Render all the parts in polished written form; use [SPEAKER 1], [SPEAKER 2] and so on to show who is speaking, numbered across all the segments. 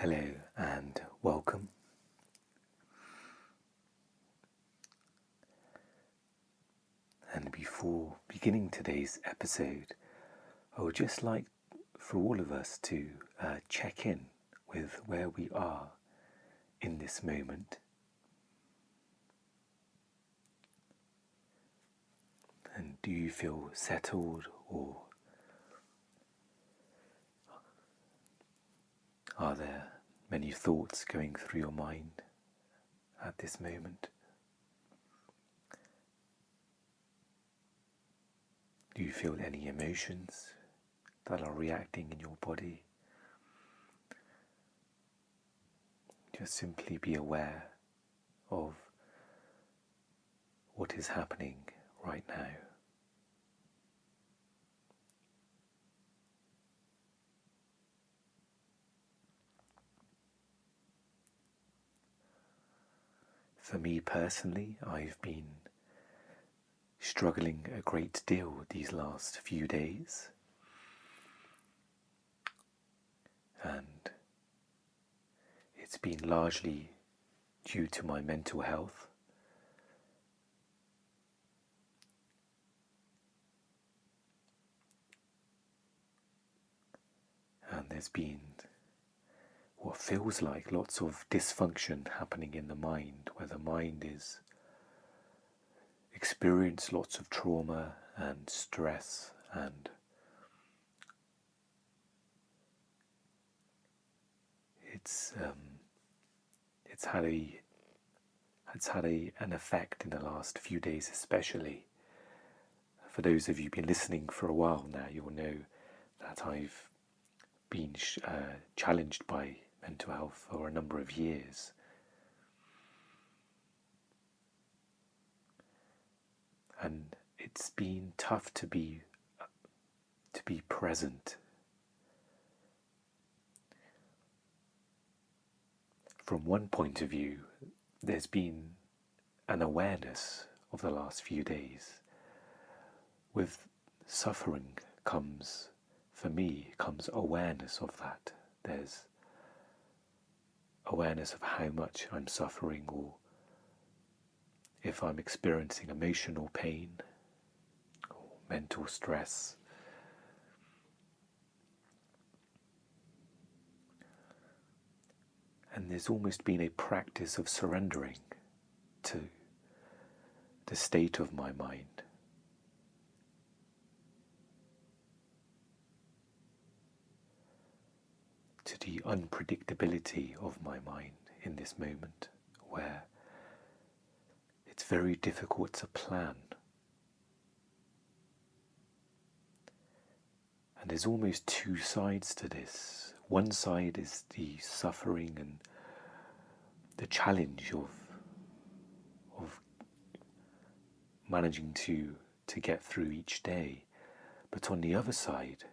[SPEAKER 1] Hello and welcome. And before beginning today's episode, I would just like for all of us to check in with where we are in this moment. And do you feel settled, or are there many thoughts going through your mind at this moment? Do you feel any emotions that are reacting in your body? Just simply be aware of what is happening right now. For me personally, I've been struggling a great deal these last few days, and it's been largely due to my mental health. And there's been what feels like lots of dysfunction happening in the mind, where the mind is experienced lots of trauma and stress, and it's had an effect in the last few days, especially. For those of you who've been listening for a while now, you'll know that I've been challenged by mental health for a number of years. And it's been tough to be present. From one point of view, there's been an awareness of the last few days. With suffering comes, for me, comes awareness of that. There's awareness of how much I'm suffering, or if I'm experiencing emotional pain or mental stress. And there's almost been a practice of surrendering to the state of my mind. To the unpredictability of my mind in this moment, where it's very difficult to plan. And there's almost two sides to this. One side is the suffering and the challenge of managing to get through each day. But on the other side,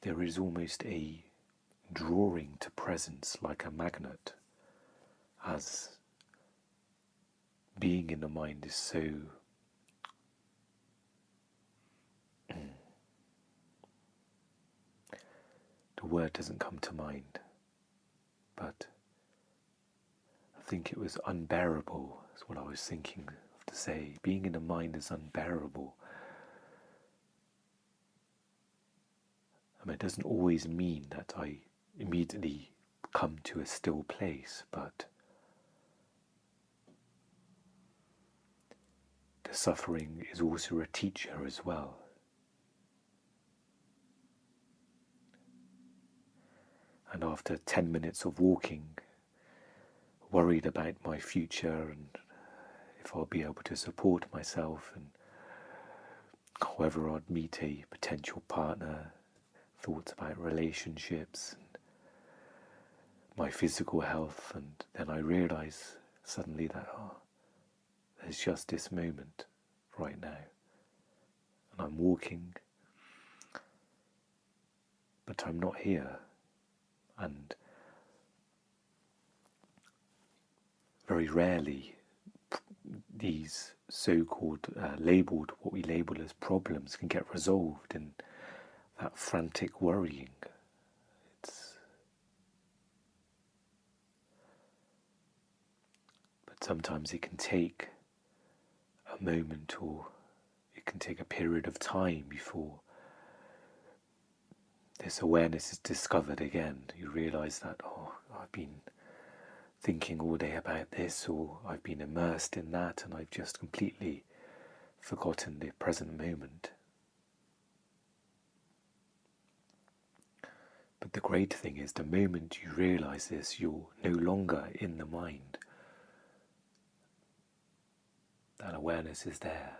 [SPEAKER 1] there is almost a drawing to presence like a magnet, as being in the mind is so the word doesn't come to mind, but I think it was unbearable is what I was thinking of to say. Being in the mind is unbearable. I mean, it doesn't always mean that I immediately come to a still place, but the suffering is also a teacher as well. And after 10 minutes of walking, worried about my future and if I'll be able to support myself and whether I'd meet a potential partner, thoughts about relationships and my physical health, and then I realise suddenly that there's just this moment right now, and I'm walking, but I'm not here. And very rarely these so-called labelled, what we label as problems, can get resolved in that frantic worrying. sometimes it can take a moment, or it can take a period of time before this awareness is discovered again. You realize that, oh, I've been thinking all day about this, or I've been immersed in that, and I've just completely forgotten the present moment. But the great thing is, the moment you realize this, you're no longer in the mind. That awareness is there.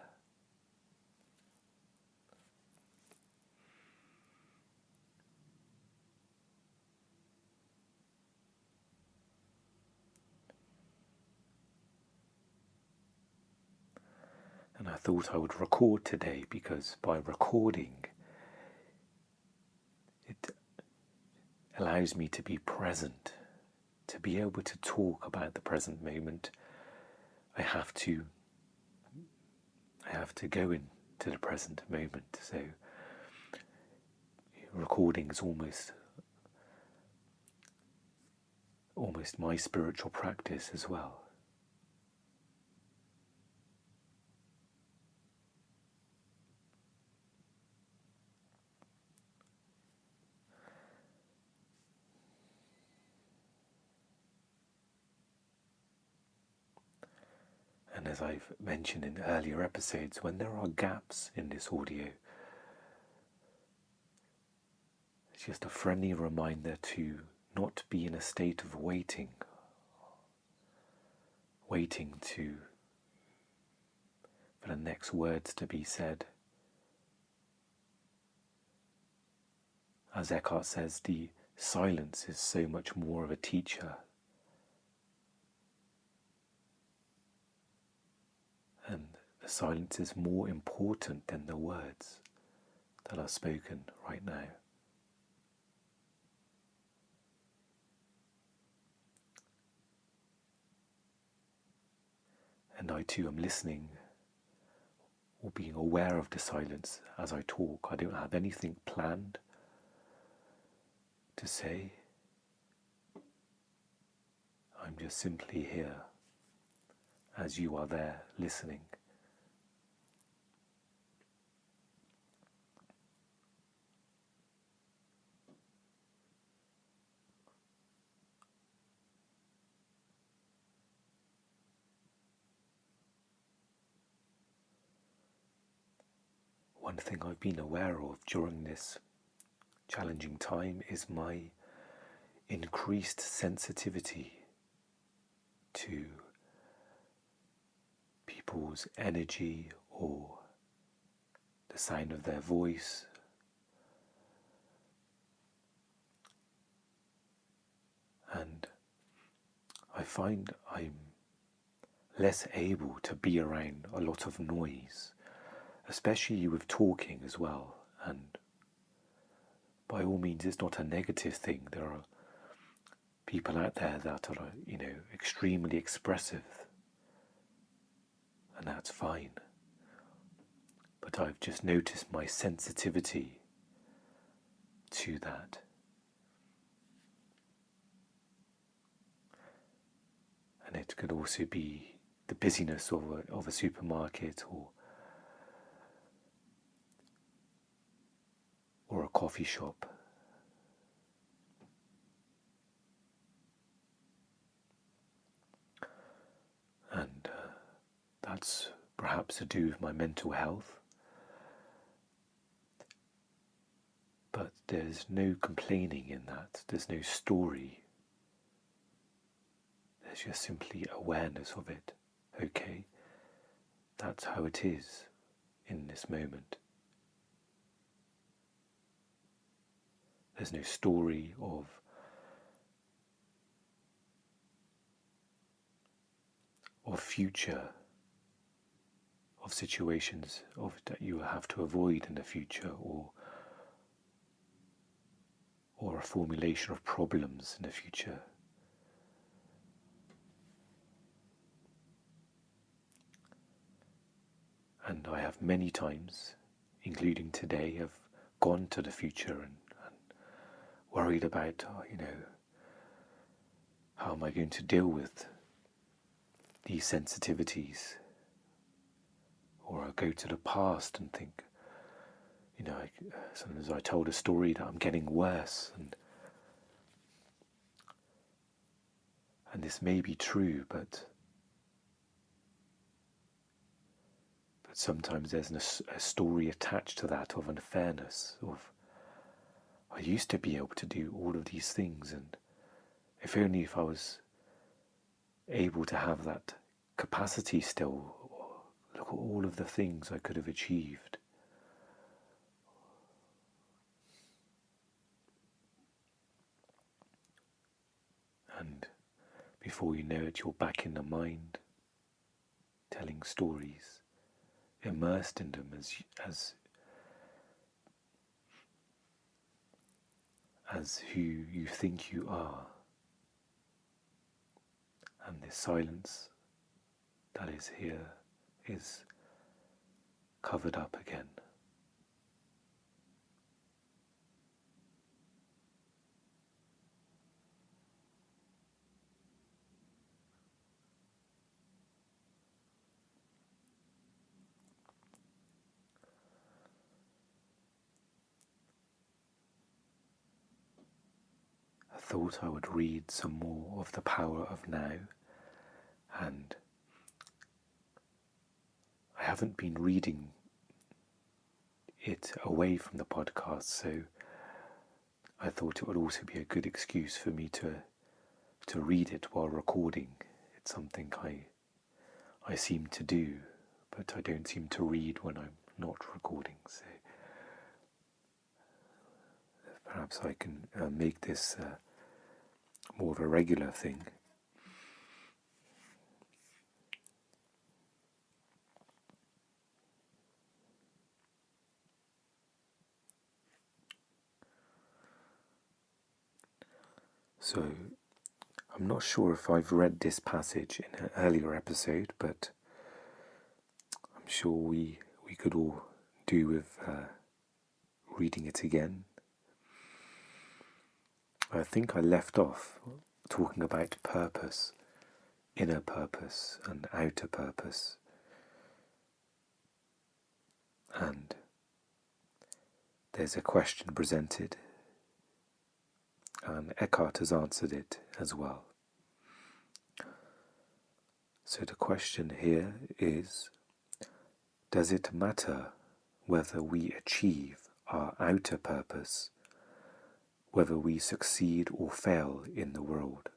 [SPEAKER 1] And I thought I would record today, because by recording, it allows me to be present, to be able to talk about the present moment. I have to go into the present moment. So recording is almost my spiritual practice as well. And as I've mentioned in earlier episodes, when there are gaps in this audio, it's just a friendly reminder to not be in a state of waiting for the next words to be said. As Eckhart says, the silence is so much more of a teacher. And the silence is more important than the words that are spoken right now. And I too am listening, or being aware of the silence as I talk. I don't have anything planned to say. I'm just simply here as you are there listening. One thing I've been aware of during this challenging time is my increased sensitivity to people's energy or the sound of their voice. And I find I'm less able to be around a lot of noise, especially with talking as well. And by all means, it's not a negative thing. There are people out there that are, extremely expressive, and that's fine. But I've just noticed my sensitivity to that. And it could also be the busyness of a supermarket or a coffee shop. And that's perhaps to do with my mental health. But there's no complaining in that. There's no story. There's just simply awareness of it. Okay, that's how it is in this moment. There's no story of future, of situations that you have to avoid in the future, or a formulation of problems in the future. And I have many times, including today, have gone to the future and worried about, how am I going to deal with these sensitivities, or I go to the past and think, sometimes I told a story that I'm getting worse, and this may be true, but sometimes there's a story attached to that of unfairness, of I used to be able to do all of these things, and if only if I was able to have that capacity still, look at all of the things I could have achieved. And before you know it, you're back in the mind, telling stories, immersed in them as who you think you are. And this silence that is here is covered up again. I thought I would read some more of The Power of Now, and I haven't been reading it away from the podcast, so I thought it would also be a good excuse for me to read it while recording. It's something I seem to do, but I don't seem to read when I'm not recording, so perhaps I can make this more of a regular thing. So, I'm not sure if I've read this passage in an earlier episode, but I'm sure we could all do with reading it again. I think I left off talking about purpose, inner purpose and outer purpose. And there's a question presented, and Eckhart has answered it as well. So the question here is, does it matter whether we achieve our outer purpose, whether we succeed or fail in the world?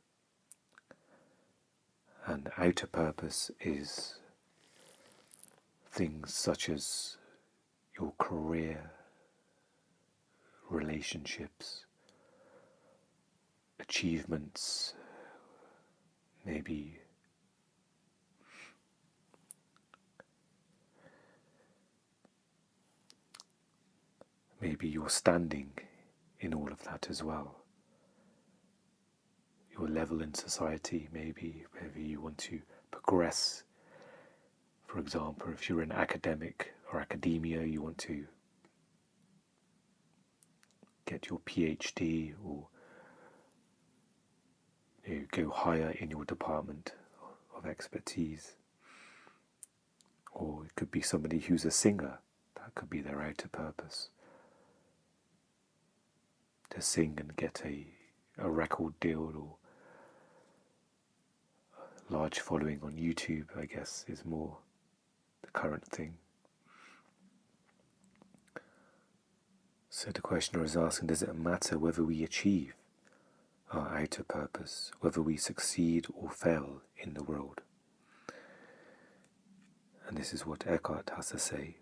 [SPEAKER 1] And outer purpose is things such as your career, relationships, achievements, maybe your standing in all of that as well. Your level in society, maybe you want to progress. For example, if you're in academic or academia, you want to get your PhD or go higher in your department of expertise. Or it could be somebody who's a singer. That could be their outer purpose. To sing and get a record deal or a large following on YouTube, I guess, is more the current thing. So the questioner is asking, does it matter whether we achieve our outer purpose, whether we succeed or fail in the world? And this is what Eckhart has to say.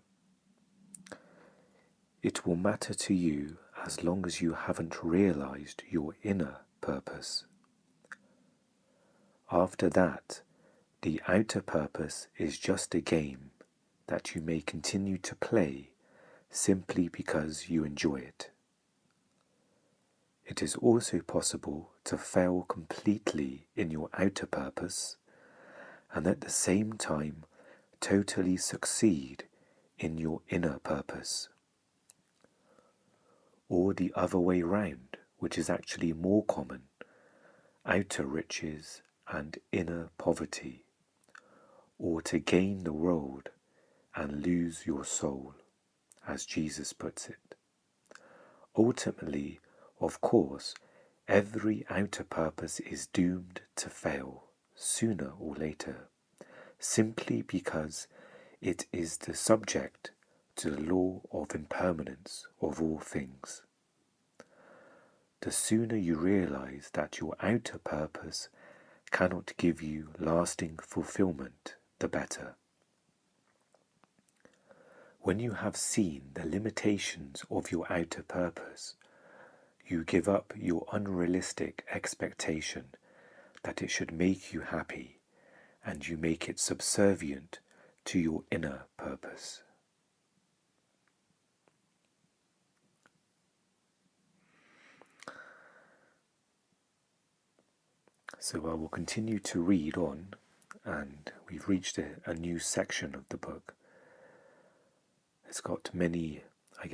[SPEAKER 1] It will matter to you as long as you haven't realized your inner purpose. After that, the outer purpose is just a game that you may continue to play simply because you enjoy it. It is also possible to fail completely in your outer purpose and at the same time totally succeed in your inner purpose. Or the other way round, which is actually more common, outer riches and inner poverty, or to gain the world and lose your soul, as Jesus puts it. Ultimately, of course, every outer purpose is doomed to fail, sooner or later, simply because it is the subject to the law of impermanence of all things. The sooner you realize that your outer purpose cannot give you lasting fulfillment, the better. When you have seen the limitations of your outer purpose, you give up your unrealistic expectation that it should make you happy, and you make it subservient to your inner purpose. So I will continue to read on, and we've reached a new section of the book. It's got many,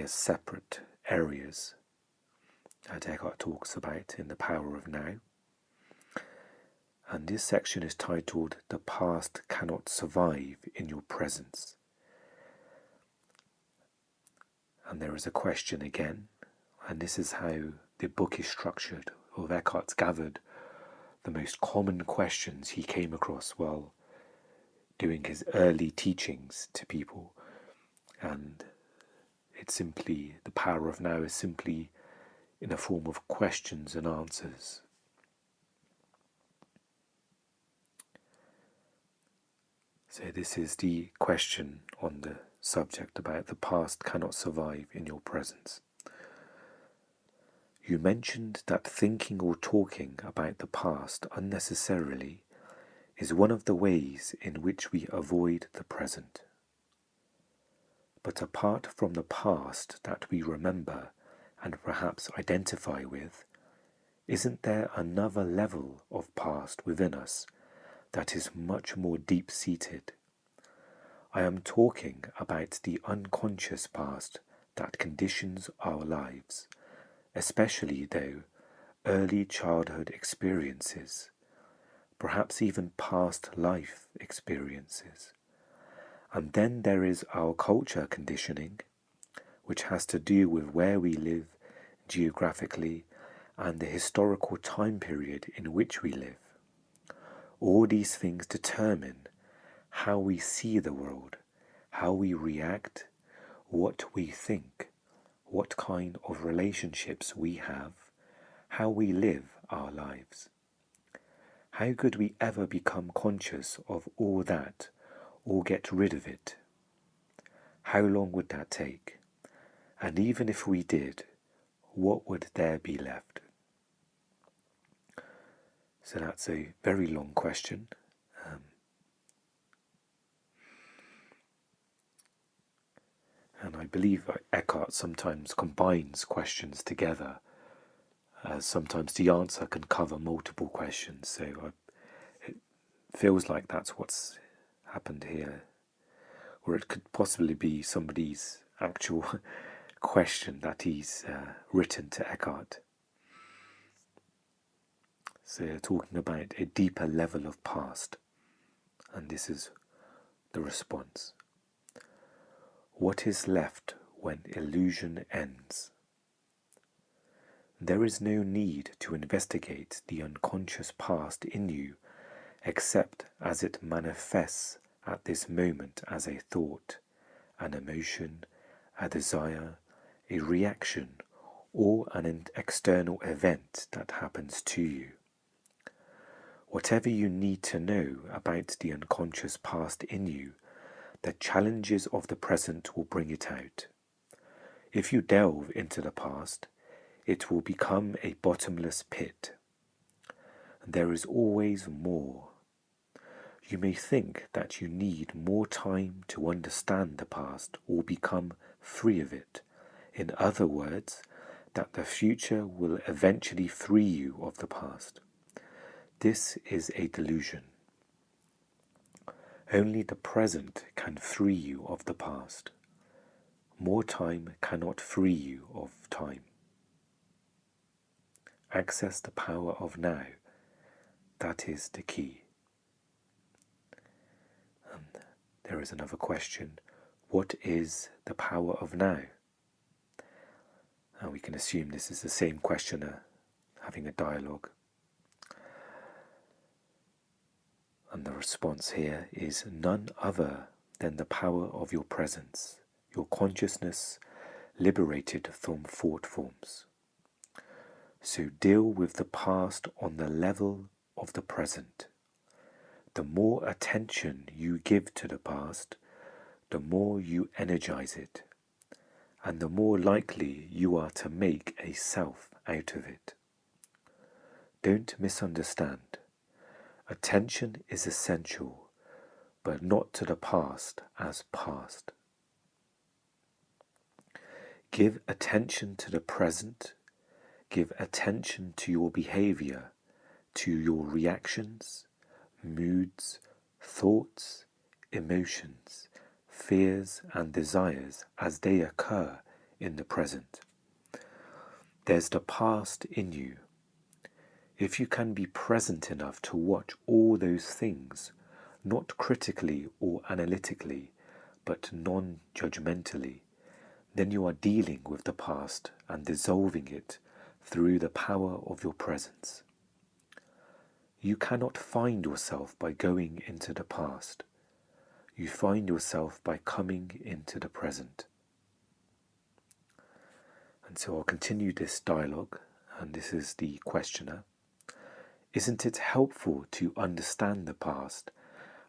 [SPEAKER 1] separate areas that Eckhart talks about in The Power of Now. And this section is titled, "The Past Cannot Survive in Your Presence." And there is a question again, and this is how the book is structured, or Eckhart's gathered the most common questions he came across while doing his early teachings to people. And it's simply, The Power of Now is simply in a form of questions and answers. So this is the question on the subject about the past cannot survive in your presence. You mentioned that thinking or talking about the past unnecessarily is one of the ways in which we avoid the present. But apart from the past that we remember and perhaps identify with, isn't there another level of past within us that is much more deep-seated? I am talking about the unconscious past that conditions our lives, especially though early childhood experiences, perhaps even past life experiences. And then there is our culture conditioning, which has to do with where we live geographically and the historical time period in which we live. All these things determine how we see the world, how we react, what we think, what kind of relationships we have, how we live our lives. How could we ever become conscious of all that or get rid of it? How long would that take? And even if we did, what would there be left? So that's a very long question. And I believe Eckhart sometimes combines questions together. Sometimes the answer can cover multiple questions. So it feels like that's what's happened here. Or it could possibly be somebody's actual question that he's written to Eckhart. So you're talking about a deeper level of past. And this is the response. What is left when illusion ends? There is no need to investigate the unconscious past in you except as it manifests at this moment as a thought, an emotion, a desire, a reaction, or an external event that happens to you. Whatever you need to know about the unconscious past in you, the challenges of the present will bring it out. If you delve into the past, it will become a bottomless pit. There is always more. You may think that you need more time to understand the past or become free of it. In other words, that the future will eventually free you of the past. This is a delusion. Only the present can free you of the past. More time cannot free you of time. Access the power of now. That is the key. And there is another question: what is the power of now? And we can assume this is the same questioner having a dialogue. And the response here is none other than the power of your presence, your consciousness liberated from thought forms. So deal with the past on the level of the present. The more attention you give to the past, the more you energize it, and the more likely you are to make a self out of it. Don't misunderstand. Attention is essential, but not to the past as past. Give attention to the present. Give attention to your behavior, to your reactions, moods, thoughts, emotions, fears and desires as they occur in the present. There's the past in you. If you can be present enough to watch all those things, not critically or analytically, but non-judgmentally, then you are dealing with the past and dissolving it through the power of your presence. You cannot find yourself by going into the past. You find yourself by coming into the present. And so I'll continue this dialogue, and this is the questioner. Isn't it helpful to understand the past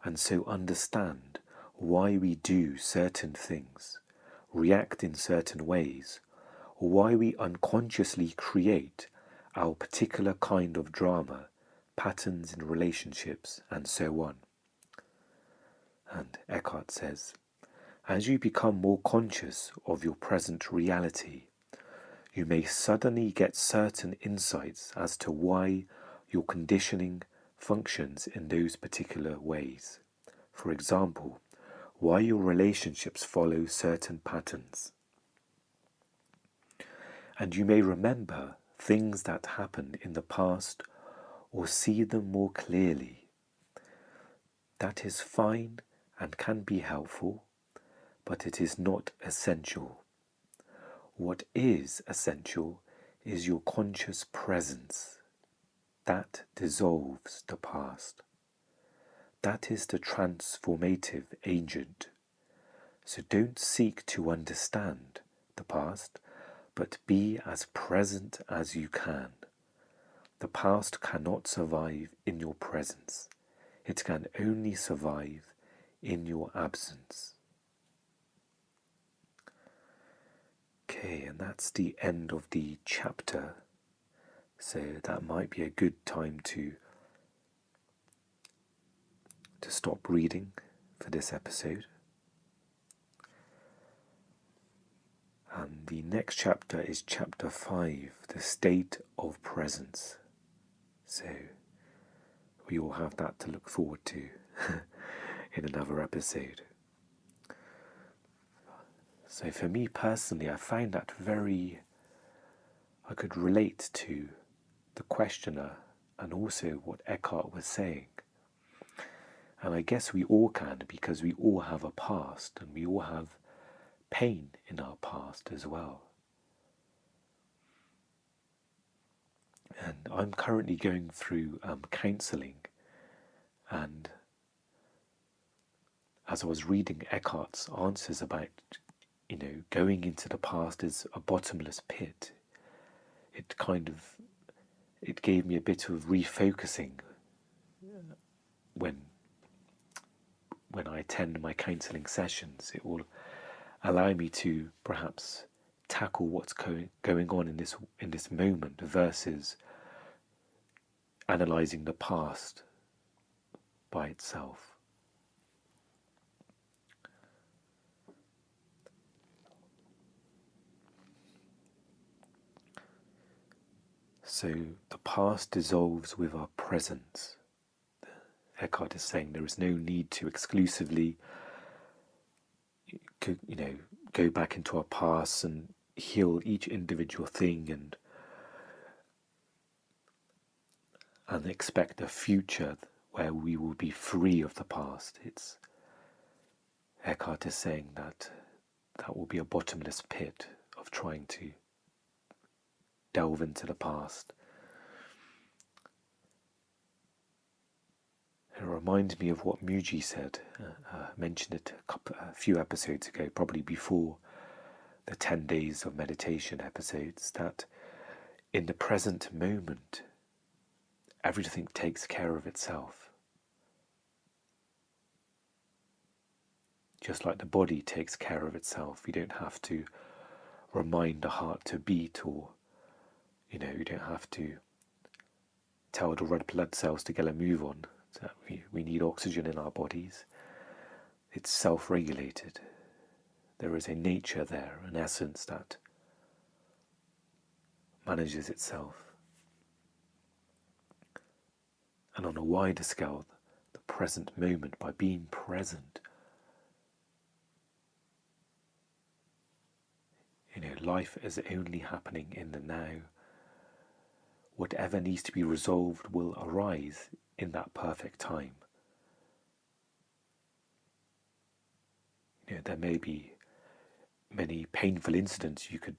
[SPEAKER 1] and so understand why we do certain things, react in certain ways, or why we unconsciously create our particular kind of drama, patterns in relationships, and so on? And Eckhart says, as you become more conscious of your present reality, you may suddenly get certain insights as to why your conditioning functions in those particular ways. For example, why your relationships follow certain patterns. And you may remember things that happened in the past or see them more clearly. That is fine and can be helpful, but it is not essential. What is essential is your conscious presence. That dissolves the past. That is the transformative agent. So don't seek to understand the past, but be as present as you can. The past cannot survive in your presence. It can only survive in your absence. Okay, and that's the end of the chapter. So that might be a good time to stop reading for this episode. And the next chapter is chapter 5, the state of presence. So we all have that to look forward to in another episode. So for me personally, I find that I could relate to the questioner and also what Eckhart was saying. And I guess we all can, because we all have a past and we all have pain in our past as well. And I'm currently going through counselling, and as I was reading Eckhart's answers about, going into the past is a bottomless pit, it gave me a bit of refocusing when I attend my counselling sessions. It will allow me to perhaps tackle what's going on in this moment versus analysing the past by itself. So the past dissolves with our presence. Eckhart is saying there is no need to exclusively go back into our past and heal each individual thing and expect a future where we will be free of the past. Eckhart is saying that that will be a bottomless pit of trying to delve into the past. It reminds me of what Mooji said, mentioned it a few episodes ago, probably before the 10 days of meditation episodes, that in the present moment, everything takes care of itself. Just like the body takes care of itself, you don't have to remind the heart to beat, or you don't have to tell the red blood cells to get a move on. So we need oxygen in our bodies. It's self-regulated. There is a nature there, an essence that manages itself. And on a wider scale, the present moment, by being present, life is only happening in the now. Whatever needs to be resolved will arise in that perfect time. There may be many painful incidents you can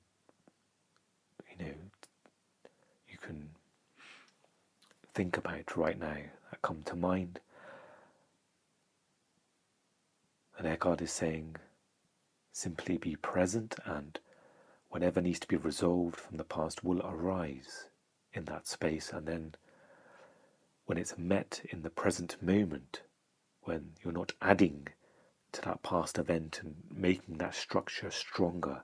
[SPEAKER 1] think about right now that come to mind. And Eckhart is saying, simply be present, and whatever needs to be resolved from the past will arise in that space. And then when it's met in the present moment, when you're not adding to that past event and making that structure stronger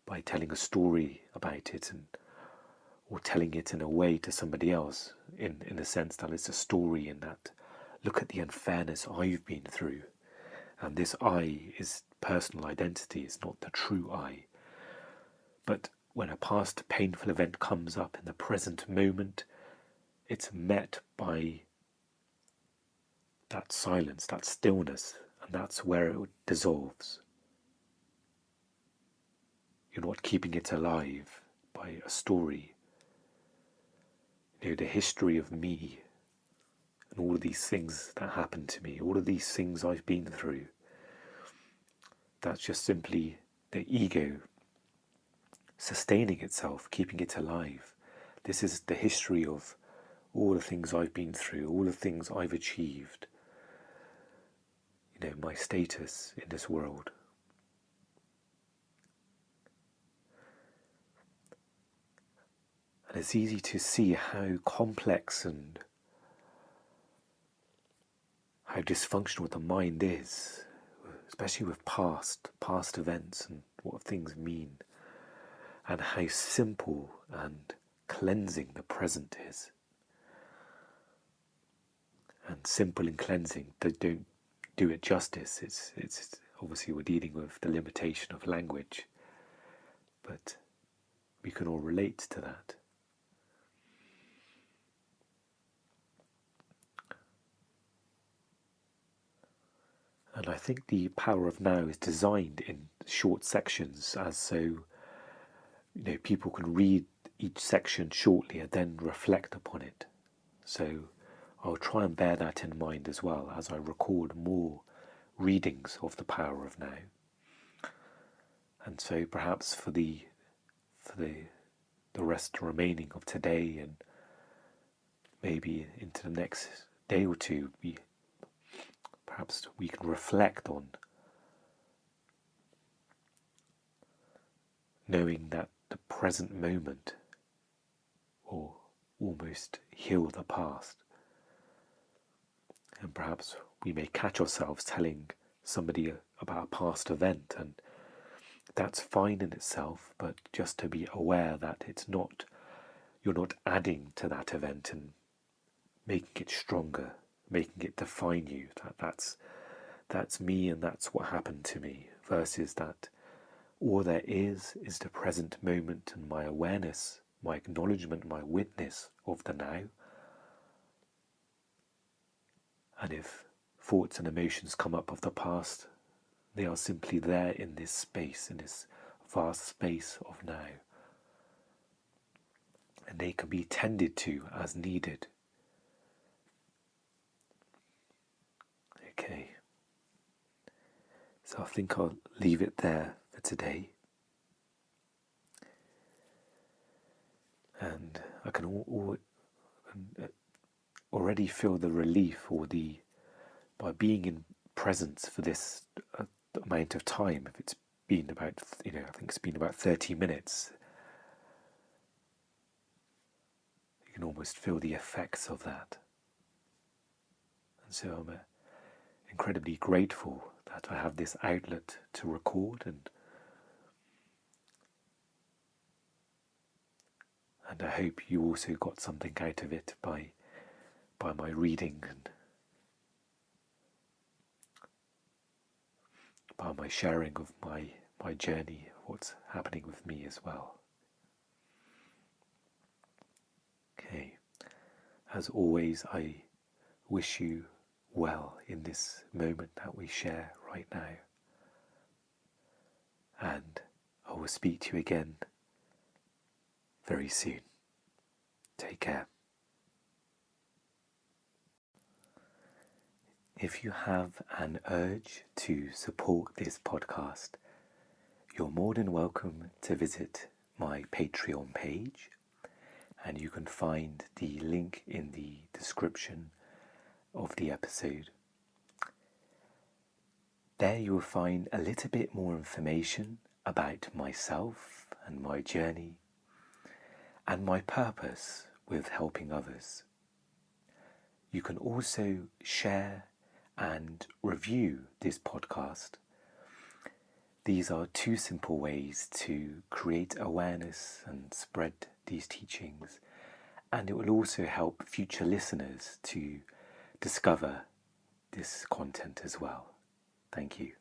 [SPEAKER 1] by telling a story about it, or telling it in a way to somebody else, in the sense that it's a story, in that, look at the unfairness I've been through, and this I is personal identity, it's not the true I. But when a past painful event comes up in the present moment, it's met by that silence, that stillness, and that's where it dissolves. You're not keeping it alive by a story. The history of me, and all of these things that happened to me, all of these things I've been through, that's just simply the ego sustaining itself, keeping it alive. This is the history of all the things I've been through, all the things I've achieved, my status in this world. And it's easy to see how complex and how dysfunctional the mind is, especially with past events and what things mean, and how simple and cleansing the present is. And simple and cleansing, they don't do it justice. It's obviously we're dealing with the limitation of language, but we can all relate to that. And I think the power of now is designed in short sections, as so people can read each section shortly and then reflect upon it. So I'll try and bear that in mind as well as I record more readings of the power of now. And so perhaps for the rest remaining of today, and maybe into the next day or two, perhaps we can reflect on knowing that the present moment will almost heal the past. And perhaps we may catch ourselves telling somebody about a past event, and that's fine in itself, but just to be aware that you're not adding to that event and making it stronger, making it define you, that's me and that's what happened to me, versus that all there is the present moment and my awareness, my acknowledgement, my witness of the now. And if thoughts and emotions come up of the past, they are simply there in this space, in this vast space of now. And they can be tended to as needed. Okay. So I think I'll leave it there for today. And I can already feel the relief by being in presence for this amount of time. If it's been about, I think it's been about 30 minutes, you can almost feel the effects of that. And so I'm incredibly grateful that I have this outlet to record, and I hope you also got something out of it by my reading and by my sharing of my journey, what's happening with me as well. Okay, as always, I wish you well in this moment that we share right now. And I will speak to you again very soon. Take care. If you have an urge to support this podcast, you're more than welcome to visit my Patreon page, and you can find the link in the description of the episode. There you will find a little bit more information about myself and my journey and my purpose with helping others. You can also share and review this podcast. These are two simple ways to create awareness and spread these teachings, and it will also help future listeners to discover this content as well. Thank you.